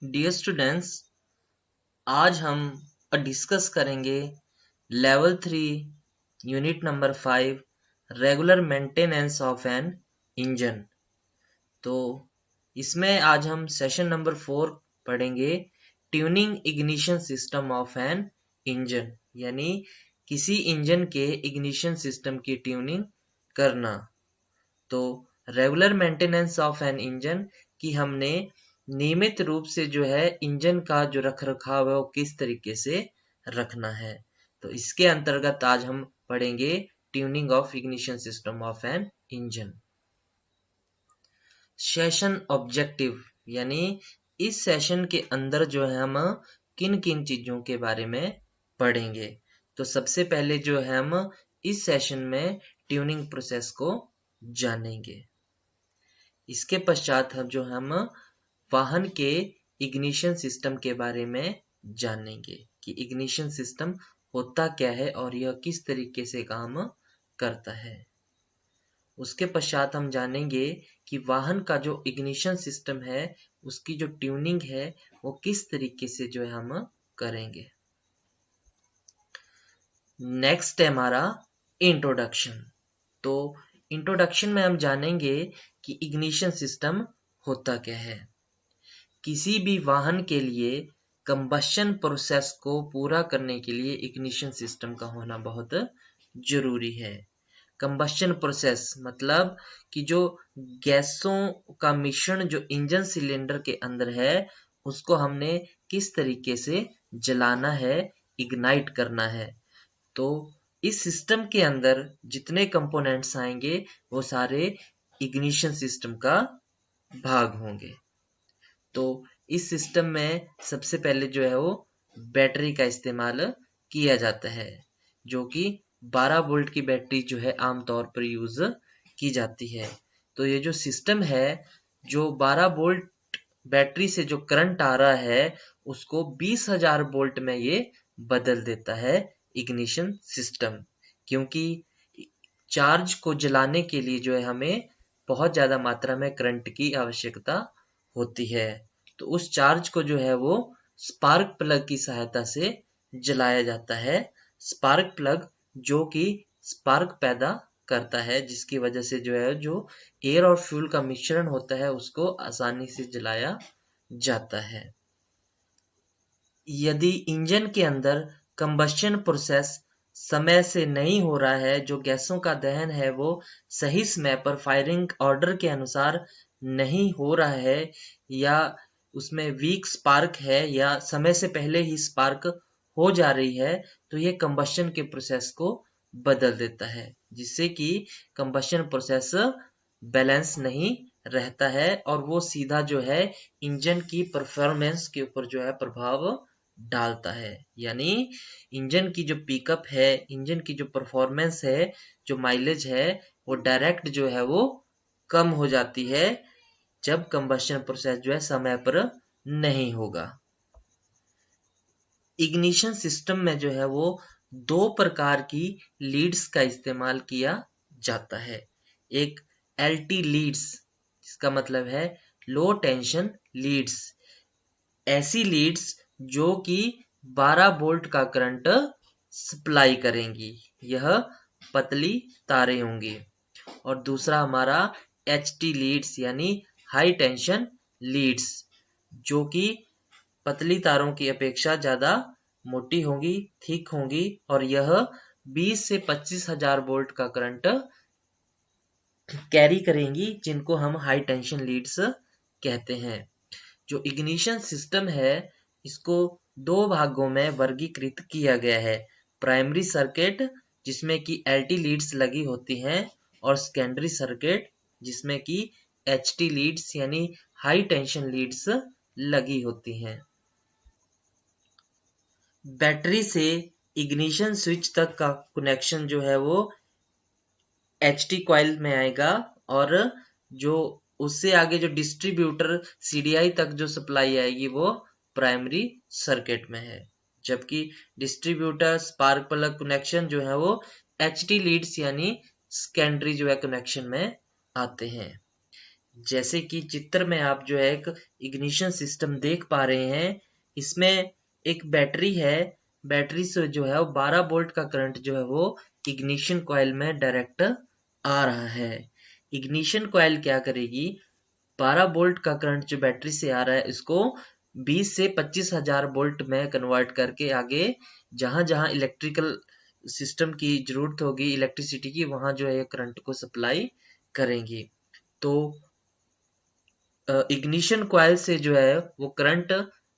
Dear students, आज हम discuss करेंगे level 3 unit number 5 regular maintenance of an engine. तो इसमें आज हम सेशन नंबर 4 पढ़ेंगे tuning ignition system of an engine, यानी किसी इंजन के इग्निशन सिस्टम की ट्यूनिंग करना। तो regular maintenance of an engine की हमने नियमित रूप से जो है इंजन का जो रख रखाव है वो किस तरीके से रखना है। तो इसके अंतर्गत आज हम पढ़ेंगे tuning of ignition system of an engine. Session objective, यानी इस सेशन के अंदर जो है हम किन किन चीजों के बारे में पढ़ेंगे। तो सबसे पहले जो है हम इस सेशन में ट्यूनिंग प्रोसेस को जानेंगे। इसके पश्चात हम वाहन के इग्निशन सिस्टम के बारे में जानेंगे कि इग्निशन सिस्टम होता क्या है और यह किस तरीके से काम करता है। उसके पश्चात हम जानेंगे कि वाहन का जो इग्निशन सिस्टम है उसकी जो ट्यूनिंग है वो किस तरीके से जो है हम करेंगे। नेक्स्ट है हमारा इंट्रोडक्शन। तो इंट्रोडक्शन में हम जानेंगे कि इग्निशन सिस्टम होता क्या है। किसी भी वाहन के लिए कंबशन प्रोसेस को पूरा करने के लिए इग्निशन सिस्टम का होना बहुत जरूरी है। कंबशन प्रोसेस मतलब कि जो गैसों का मिश्रण जो इंजन सिलेंडर के अंदर है उसको हमने किस तरीके से जलाना है, इग्नाइट करना है। तो इस सिस्टम के अंदर जितने कंपोनेंट्स आएंगे वो सारे इग्निशन सिस्टम का भाग होंगे। तो इस सिस्टम में सबसे पहले जो है वो बैटरी का इस्तेमाल किया जाता है, जो कि 12 वोल्ट की बैटरी जो है आमतौर पर यूज की जाती है। तो ये जो सिस्टम है, जो 12 वोल्ट बैटरी से जो करंट आ रहा है उसको 20,000 वोल्ट में ये बदल देता है इग्निशन सिस्टम। क्योंकि चार्ज को जलाने के लिए जो है हमें बहुत ज्यादा मात्रा में करंट की आवश्यकता होती है। तो उस चार्ज को जो है वो स्पार्क प्लग की सहायता से जलाया जाता है। स्पार्क प्लग जो कि स्पार्क पैदा करता है, जिसकी वजह से जो है जो एयर और फ्यूल का मिश्रण होता है उसको आसानी से जलाया जाता है। यदि इंजन के अंदर कंबशन प्रोसेस समय से नहीं हो रहा है, जो गैसों का दहन है वो सही समय पर फायरिंग ऑर्डर के अनुसार नहीं हो रहा है, या उसमें वीक स्पार्क है या समय से पहले ही स्पार्क हो जा रही है, तो ये कंबशन के प्रोसेस को बदल देता है, जिससे कि कंबशन प्रोसेस बैलेंस नहीं रहता है और वो सीधा जो है इंजन की परफॉर्मेंस के ऊपर जो है प्रभाव डालता है। यानी इंजन की जो पिकअप है, इंजन की जो परफॉर्मेंस है, जो माइलेज है, वो डायरेक्ट जो है वो कम हो जाती है जब कंबशन प्रोसेस जो है समय पर नहीं होगा। इग्निशन सिस्टम में जो है वो 2 प्रकार की लीड्स का इस्तेमाल किया जाता है। एक एलटी लीड्स, जिसका मतलब है लो टेंशन लीड्स। ऐसी लीड्स जो कि 12 वोल्ट का करंट सप्लाई करेंगी, यह पतली तारें होंगी। और दूसरा हमारा एचटी लीड्स यानी हाई टेंशन लीड्स, जो कि पतली तारों की अपेक्षा ज्यादा मोटी होंगी, थिक होंगी, और यह 20 से 25,000 वोल्ट का करंट कैरी करेंगी, जिनको हम हाई टेंशन लीड्स कहते हैं। जो इग्निशन सिस्टम है इसको 2 भागों में वर्गीकृत किया गया है। प्राइमरी सर्किट, जिसमें कि एलटी लीड्स लगी होती हैं, और सेकेंडरी सर्किट, जिसमें कि एचटी लीड्स यानी हाई टेंशन लीड्स लगी होती हैं। बैटरी से इग्निशन स्विच तक का कनेक्शन जो है वो एचटी कॉइल में आएगा, और जो उससे आगे जो डिस्ट्रीब्यूटर सीडीआई तक जो सप्लाई आएगी वो प्राइमरी सर्किट में है। जबकि डिस्ट्रीब्यूटर स्पार्क प्लग कनेक्शन जो है वो एचटी लीड्स यानी सेकेंडरी जो है कनेक्शन में आते हैं। जैसे कि चित्र में आप जो है एक इग्निशन सिस्टम देख पा रहे हैं, इसमें एक बैटरी है। बैटरी से जो है वो 12 वोल्ट का करंट जो है वो इग्निशन कॉइल में डायरेक्ट आ रहा है। इग्निशन कॉइल क्या करेगी, 12 वोल्ट का करंट जो बैटरी से आ रहा है इसको 20 से 25,000 वोल्ट में कन्वर्ट करके आगे जहां जहां इलेक्ट्रिकल सिस्टम की जरूरत होगी, इलेक्ट्रिसिटी की, वहां जो है करंट को सप्लाई करेंगी। तो इग्निशन कॉइल से जो है वो करंट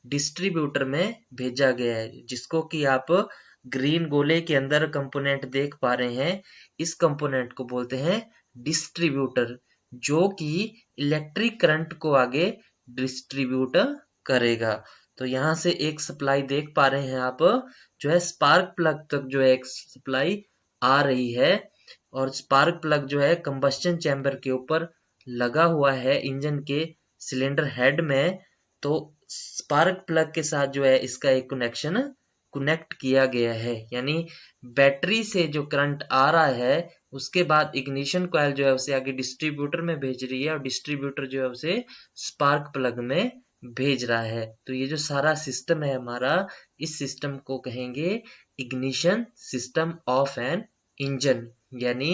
डिस्ट्रीब्यूटर में भेजा गया है, जिसको कि आप ग्रीन गोले के अंदर कंपोनेंट देख पा रहे हैं। इस कंपोनेंट को बोलते हैं डिस्ट्रीब्यूटर, जो कि इलेक्ट्रिक करंट को आगे डिस्ट्रीब्यूट करेगा। तो यहाँ से एक सप्लाई देख पा रहे हैं आप, जो है स्पार्क प्लग तक जो है एक सप्लाई आ रही है, और स्पार्क प्लग जो है कंबस्शन चैम्बर के ऊपर लगा हुआ है इंजन के सिलेंडर हेड में। तो स्पार्क प्लग के साथ जो है इसका एक कनेक्शन कनेक्ट किया गया है, यानी बैटरी से जो करंट आ रहा है उसके बाद इग्निशन कॉइल जो है उसे आगे डिस्ट्रीब्यूटर में भेज रही है, और डिस्ट्रीब्यूटर जो है उसे स्पार्क प्लग में भेज रहा है। तो ये जो सारा सिस्टम है हमारा, इस सिस्टम को कहेंगे ignition system of an engine. यानी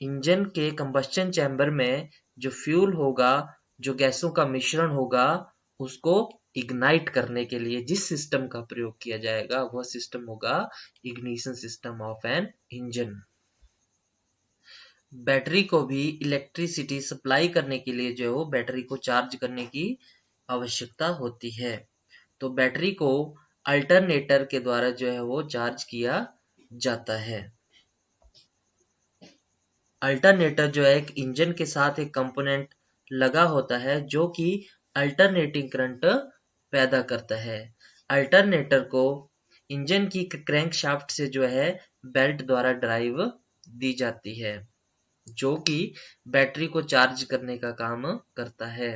इंजन के कंबस्शन चैम्बर में जो फ्यूल होगा, जो गैसों का मिश्रण होगा, उसको इग्नाइट करने के लिए जिस सिस्टम का प्रयोग किया जाएगा वह सिस्टम होगा ignition system of an engine. Battery को भी इलेक्ट्रिसिटी सप्लाई करने के लिए जो है वो बैटरी को चार्ज करने की आवश्यकता होती है। तो बैटरी को अल्टरनेटर के द्वारा जो है वो चार्ज किया जाता है। अल्टरनेटर जो है एक इंजन के साथ एक कंपोनेंट लगा होता है जो कि अल्टरनेटिंग करंट पैदा करता है। अल्टरनेटर को इंजन की क्रैंकशाफ्ट से जो है बेल्ट द्वारा ड्राइव दी जाती है, जो कि बैटरी को चार्ज करने का काम करता है।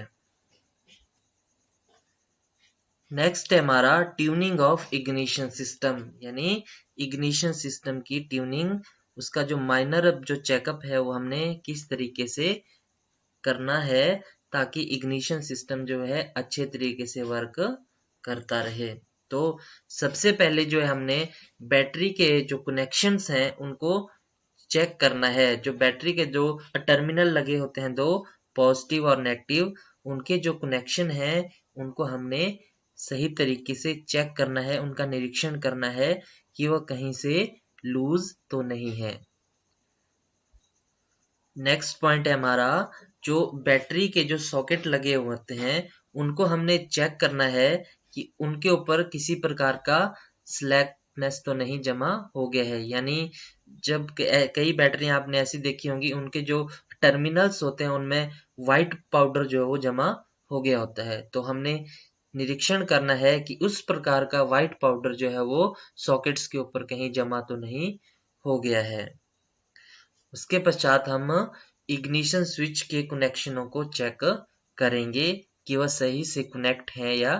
नेक्स्ट है हमारा ट्यूनिंग ऑफ इग्निशन सिस्टम, यानी इग्निशन सिस्टम की ट्यूनिंग। उसका जो माइनर जो चेकअप है वो हमने किस तरीके से करना है ताकि इग्निशन सिस्टम जो है अच्छे तरीके से वर्क करता रहे। तो सबसे पहले जो है हमने बैटरी के जो कनेक्शंस हैं उनको चेक करना है। जो बैटरी के जो टर्मिनल लगे होते हैं, दो पॉजिटिव और नेगेटिव, उनके जो कनेक्शन है उनको हमने सही तरीके से चेक करना है, उनका निरीक्षण करना है कि वह कहीं से लूज तो नहीं है। नेक्स्ट पॉइंट है हमारा, जो बैटरी के जो सॉकेट लगे होते हैं उनको हमने चेक करना है कि उनके ऊपर किसी प्रकार का स्लैकनेस तो नहीं जमा हो गया है। यानी जब कई बैटरियां आपने ऐसी देखी होंगी, उनके जो टर्मिनल्स होते हैं उनमें व्हाइट पाउडर जो है वो जमा हो गया होता है। तो हमने निरीक्षण करना है कि उस प्रकार का व्हाइट पाउडर जो है वो सॉकेट्स के ऊपर कहीं जमा तो नहीं हो गया है। उसके पश्चात हम इग्निशन स्विच के कनेक्शनों को चेक करेंगे कि वह सही से कनेक्ट है या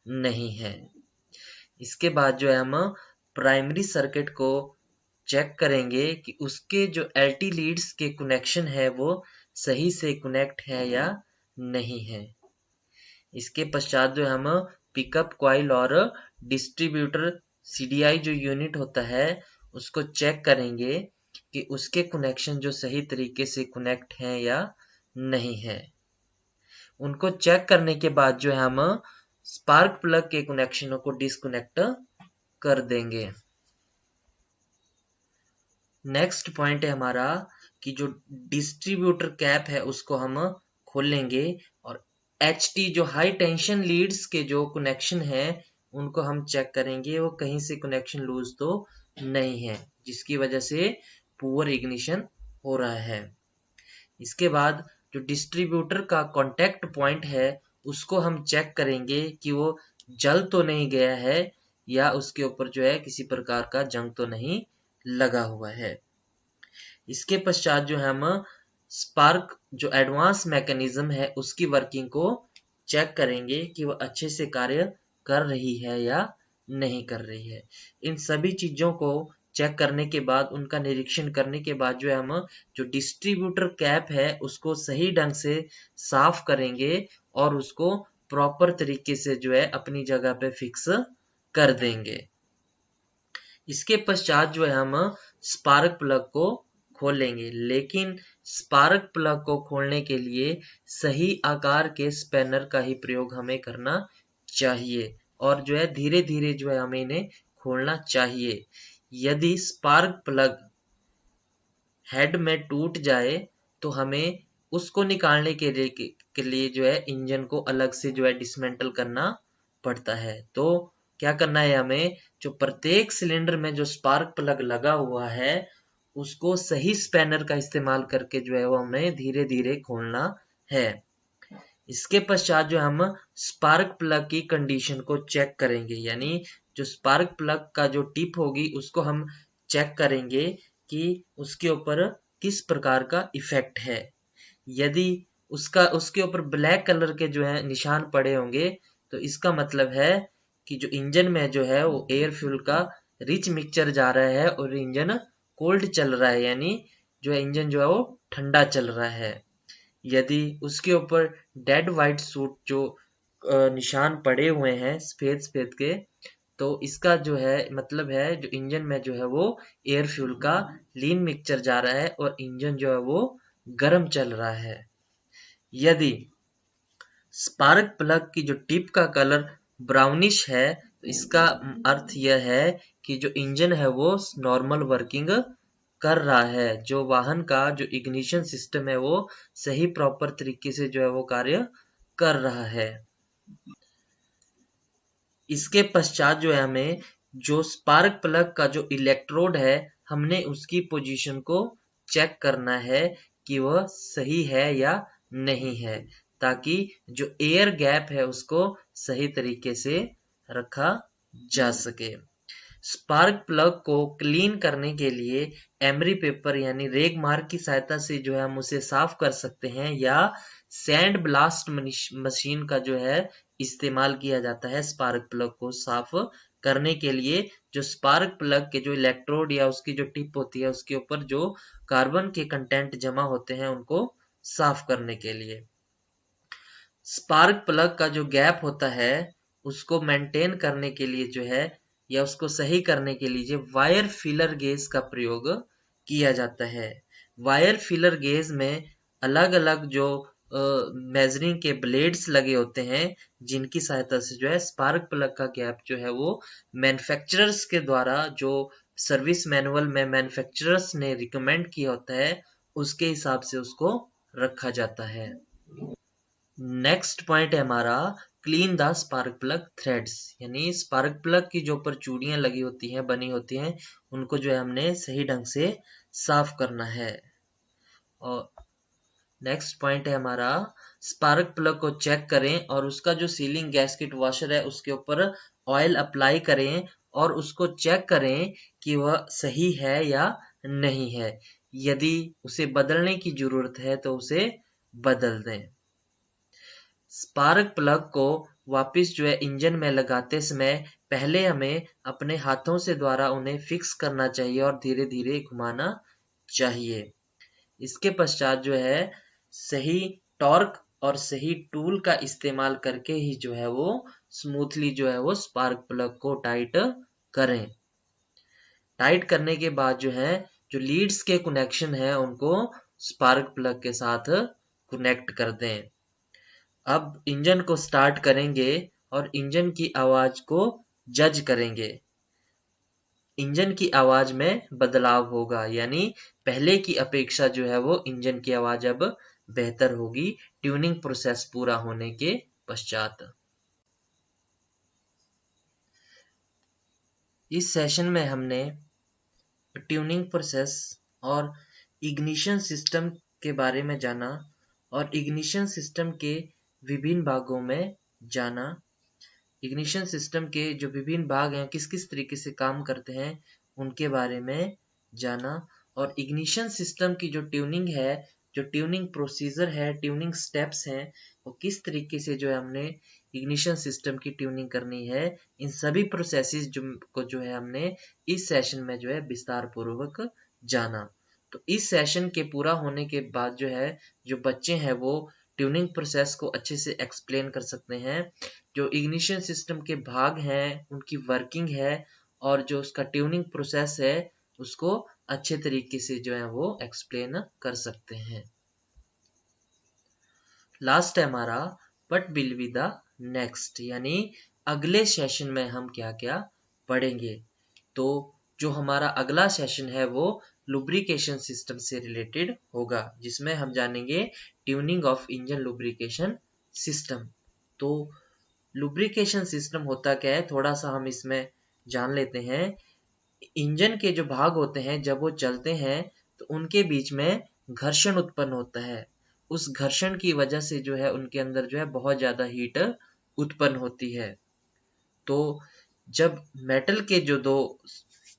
नहीं है। इसके बाद जो है हम प्राइमरी सर्किट को चेक करेंगे कि उसके जो एलटी लीड्स के कनेक्शन है वो सही से कनेक्ट है या नहीं है। इसके पश्चात जो हम पिकअप कॉइल और डिस्ट्रीब्यूटर सीडीआई जो यूनिट होता है उसको चेक करेंगे कि उसके कनेक्शन जो सही तरीके से कनेक्ट हैं या नहीं है। उनको चेक करने के बाद जो है हम स्पार्क प्लग के कनेक्शनों को डिस्कनेक्ट कर देंगे। नेक्स्ट पॉइंट है हमारा कि जो डिस्ट्रीब्यूटर कैप है उसको हम खोलेंगे, और एचटी जो हाई टेंशन लीड्स के जो कनेक्शन है उनको हम चेक करेंगे वो कहीं से कनेक्शन लूज तो नहीं है, जिसकी वजह से पुअर इग्निशन हो रहा है। इसके बाद जो डिस्ट्रीब्यूटर का कांटेक्ट पॉइंट है उसको हम चेक करेंगे कि वो जल तो नहीं गया है या उसके ऊपर जो है किसी प्रकार का जंग तो नहीं लगा हुआ है। इसके पश्चात जो है हम स्पार्क जो एडवांस मैकेनिज्म है उसकी वर्किंग को चेक करेंगे कि वह अच्छे से कार्य कर रही है या नहीं कर रही है। इन सभी चीजों को चेक करने के बाद, उनका निरीक्षण करने के बाद जो है हम जो डिस्ट्रीब्यूटर कैप है उसको सही ढंग से साफ करेंगे और उसको प्रॉपर तरीके से जो है अपनी जगह पे फिक्स कर देंगे। इसके पश्चात जो है हम स्पार्क प्लग को खोलेंगे, लेकिन स्पार्क प्लग को खोलने के लिए सही आकार के स्पैनर का ही प्रयोग हमें करना चाहिए और जो है धीरे धीरे जो है हमें इन्हें खोलना चाहिए। यदि स्पार्क प्लग हेड में टूट जाए तो हमें उसको निकालने के लिए जो है इंजन को अलग से जो है डिसमेंटल करना पड़ता है। तो क्या करना है, हमें जो प्रत्येक सिलेंडर में जो स्पार्क प्लग लगा हुआ है उसको सही स्पैनर का इस्तेमाल करके जो है वो हमें धीरे धीरे खोलना है। इसके पश्चात जो हम स्पार्क प्लग की कंडीशन को चेक करेंगे, यानी जो स्पार्क प्लग का जो टिप होगी उसको हम चेक करेंगे कि उसके ऊपर किस प्रकार का इफेक्ट है। यदि उसके ऊपर ब्लैक कलर के जो है निशान पड़े होंगे तो इसका मतलब है कि जो इंजन में जो है वो एयर फ्यूल का रिच मिक्सचर जा रहा है और इंजन कोल्ड चल रहा है, यानी जो है इंजन जो है वो ठंडा चल रहा है। यदि उसके ऊपर डेड वाइट सूट जो निशान पड़े हुए हैं सफेद सफेद के, तो इसका जो है मतलब है जो इंजन में जो है वो एयर फ्यूल का लीन मिक्सचर जा रहा है और इंजन जो है वो गर्म चल रहा है। यदि स्पार्क प्लग की जो टिप का कलर ब्राउनिश है तो इसका अर्थ यह है कि जो इंजन है वो नॉर्मल वर्किंग कर रहा है, जो वाहन का जो इग्निशन सिस्टम है वो सही प्रॉपर तरीके से जो है वो कार्य कर रहा है। इसके पश्चात जो है हमें जो स्पार्क प्लग का जो इलेक्ट्रोड है हमने उसकी पोजीशन को चेक करना है कि वह सही है या नहीं है, ताकि जो एयर गैप है उसको सही तरीके से रखा जा सके। स्पार्क प्लग को क्लीन करने के लिए एमरी पेपर यानी रेग मार्क की सहायता से जो है हम उसे साफ कर सकते हैं, या सैंड ब्लास्ट मशीन का जो है इस्तेमाल किया जाता है स्पार्क प्लग को साफ करने के लिए। जो स्पार्क प्लग के जो इलेक्ट्रोड या उसकी जो टिप होती है उसके ऊपर जो कार्बन के कंटेंट जमा होते हैं उनको साफ करने के लिए। स्पार्क प्लग का जो गैप होता है उसको मेंटेन करने के लिए जो है या उसको सही करने के लिए वायर फिलर गेज का प्रयोग किया जाता है। वायर फिलर गेज में अलग अलग जो मेजरिंग के ब्लेड्स लगे होते हैं जिनकी सहायता से जो है स्पार्क प्लग का गैप जो है वो मैन्युफैक्चरर्स के द्वारा जो सर्विस मैनुअल में मैन्युफैक्चरर्स ने रिकमेंड किया होता है उसके हिसाब से उसको रखा जाता है। नेक्स्ट पॉइंट है हमारा clean the spark plug threads, यानी स्पार्क प्लग की जो ऊपर चूड़ियां लगी होती हैं बनी होती हैं उनको जो है हमने सही ढंग से साफ करना है। और नेक्स्ट पॉइंट है हमारा स्पार्क प्लग को चेक करें और उसका जो सीलिंग गैस्केट वॉशर है उसके ऊपर ऑयल अप्लाई करें और उसको चेक करें कि वह सही है या नहीं है। यदि उसे बदलने की जरूरत है तो उसे बदल दें। स्पार्क प्लग को वापस जो है इंजन में लगाते समय पहले हमें अपने हाथों से द्वारा उन्हें फिक्स करना चाहिए और धीरे धीरे घुमाना चाहिए। इसके पश्चात जो है सही टॉर्क और सही टूल का इस्तेमाल करके ही जो है वो स्मूथली जो है वो स्पार्क प्लग को टाइट करें। टाइट करने के बाद जो है जो लीड्स के कनेक्शन है उनको स्पार्क प्लग के साथ कनेक्ट कर दें। अब इंजन को स्टार्ट करेंगे और इंजन की आवाज को जज करेंगे। इंजन की आवाज में बदलाव होगा, यानी पहले की अपेक्षा जो है वो इंजन की आवाज अब बेहतर होगी ट्यूनिंग प्रोसेस पूरा होने के पश्चात। इस सेशन में हमने ट्यूनिंग प्रोसेस और इग्निशन सिस्टम के बारे में जाना और इग्निशन सिस्टम के विभिन्न भागों में जाना। इग्निशन सिस्टम के जो विभिन्न भाग हैं किस किस तरीके से काम करते हैं उनके बारे में जाना और इग्निशन सिस्टम की जो ट्यूनिंग है जो ट्यूनिंग प्रोसीजर है, ट्यूनिंग स्टेप्स हैं, वो किस तरीके से जो है हमने इग्निशन सिस्टम की ट्यूनिंग करनी है, इन सभी प्रोसेसेस को जो है हमने इस सेशन में जो है विस्तार पूर्वक जाना। तो इस सेशन के पूरा होने के बाद जो है जो बच्चे हैं वो ट्यूनिंग प्रोसेस को अच्छे से एक्सप्लेन कर सकते हैं, जो इग्निशन सिस्टम के भाग हैं उनकी वर्किंग है और जो उसका ट्यूनिंग प्रोसेस है उसको अच्छे तरीके से जो है वो एक्सप्लेन कर सकते हैं। लास्ट है हमारा what will be the next, यानी अगले सेशन में हम क्या क्या पढ़ेंगे। तो जो हमारा अगला सेशन है वो लुब्रिकेशन सिस्टम से रिलेटेड होगा, जिसमें हम जानेंगे tuning of engine lubrication system. तो लुब्रिकेशन सिस्टम होता क्या है, थोड़ा सा हम इसमें जान लेते हैं। इंजन के जो भाग होते हैं जब वो चलते हैं तो उनके बीच में घर्षण उत्पन्न होता है। उस घर्षण की वजह से जो है उनके अंदर जो है बहुत ज्यादा हीट उत्पन्न होती है। तो जब मेटल के जो दो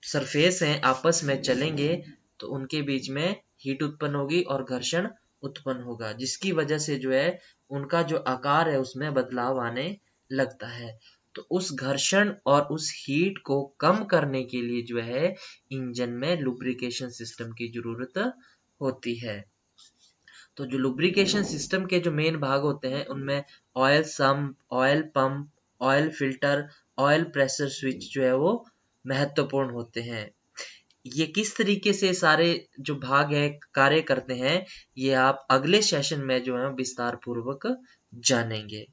सरफेस हैं आपस में चलेंगे तो उनके बीच में हीट उत्पन्न होगी और घर्षण उत्पन्न होगा, जिसकी वजह से जो है उनका जो आकार है उसमें बदलाव आने लगता है। तो उस घर्षण और उस हीट को कम करने के लिए जो है इंजन में लुब्रिकेशन सिस्टम की जरूरत होती है। तो जो लुब्रिकेशन सिस्टम के जो मेन भाग होते हैं उनमें oil sump, oil pump, oil filter, oil pressure switch जो है वो महत्वपूर्ण होते हैं। ये किस तरीके से सारे जो भाग है कार्य करते हैं ये आप अगले सेशन में जो है विस्तार पूर्वक जानेंगे।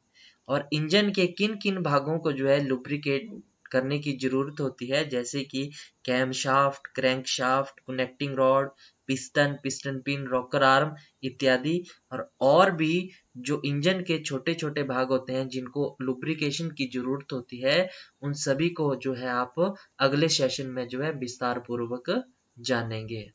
और इंजन के किन किन भागों को जो है लुब्रिकेट करने की जरूरत होती है, जैसे कि camshaft, crankshaft, connecting rod, piston, piston pin, rocker arm इत्यादि। और भी जो इंजन के छोटे छोटे भाग होते हैं जिनको लुब्रिकेशन की जरूरत होती है, उन सभी को जो है आप अगले सेशन में जो है विस्तार पूर्वक जानेंगे।